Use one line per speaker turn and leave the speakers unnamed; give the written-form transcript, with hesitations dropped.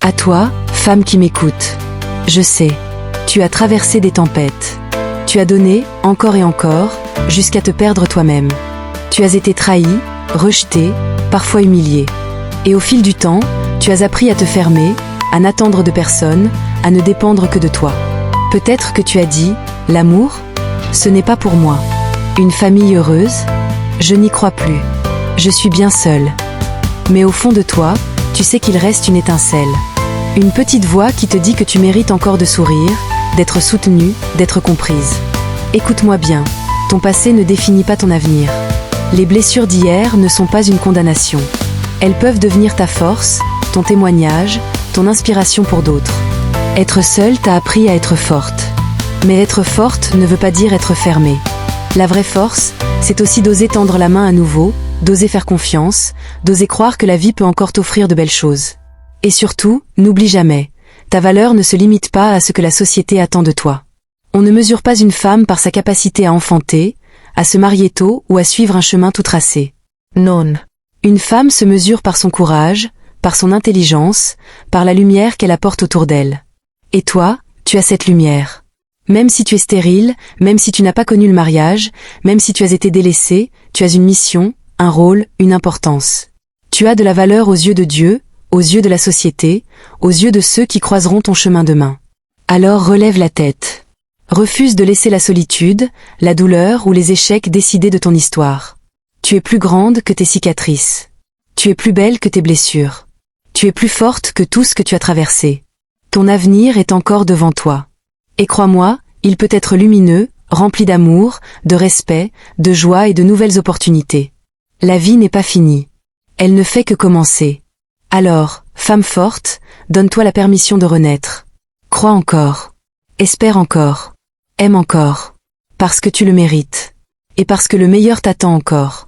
À toi, femme qui m'écoute. Je sais. Tu as traversé des tempêtes. Tu as donné, encore et encore, jusqu'à te perdre toi-même. Tu as été trahie, rejetée, parfois humiliée. Et au fil du temps, tu as appris à te fermer, à n'attendre de personne, à ne dépendre que de toi. Peut-être que tu as dit, l'amour, ce n'est pas pour moi. Une famille heureuse, je n'y crois plus. Je suis bien seule. Mais au fond de toi, tu sais qu'il reste une étincelle. Une petite voix qui te dit que tu mérites encore de sourire, d'être soutenue, d'être comprise. Écoute-moi bien, ton passé ne définit pas ton avenir. Les blessures d'hier ne sont pas une condamnation. Elles peuvent devenir ta force, ton témoignage, ton inspiration pour d'autres. Être seule t'a appris à être forte. Mais être forte ne veut pas dire être fermée. La vraie force, c'est aussi d'oser tendre la main à nouveau, d'oser faire confiance, d'oser croire que la vie peut encore t'offrir de belles choses. Et surtout, n'oublie jamais, ta valeur ne se limite pas à ce que la société attend de toi. On ne mesure pas une femme par sa capacité à enfanter, à se marier tôt ou à suivre un chemin tout tracé. Non. Une femme se mesure par son courage, par son intelligence, par la lumière qu'elle apporte autour d'elle. Et toi, tu as cette lumière. Même si tu es stérile, même si tu n'as pas connu le mariage, même si tu as été délaissée, tu as une mission, un rôle, une importance. Tu as de la valeur aux yeux de Dieu, aux yeux de la société, aux yeux de ceux qui croiseront ton chemin demain. Alors relève la tête. Refuse de laisser la solitude, la douleur ou les échecs décider de ton histoire. Tu es plus grande que tes cicatrices. Tu es plus belle que tes blessures. Tu es plus forte que tout ce que tu as traversé. Ton avenir est encore devant toi. Et crois-moi, il peut être lumineux, rempli d'amour, de respect, de joie et de nouvelles opportunités. La vie n'est pas finie. Elle ne fait que commencer. Alors, femme forte, donne-toi la permission de renaître. Crois encore. Espère encore. Aime encore. Parce que tu le mérites. Et parce que le meilleur t'attend encore.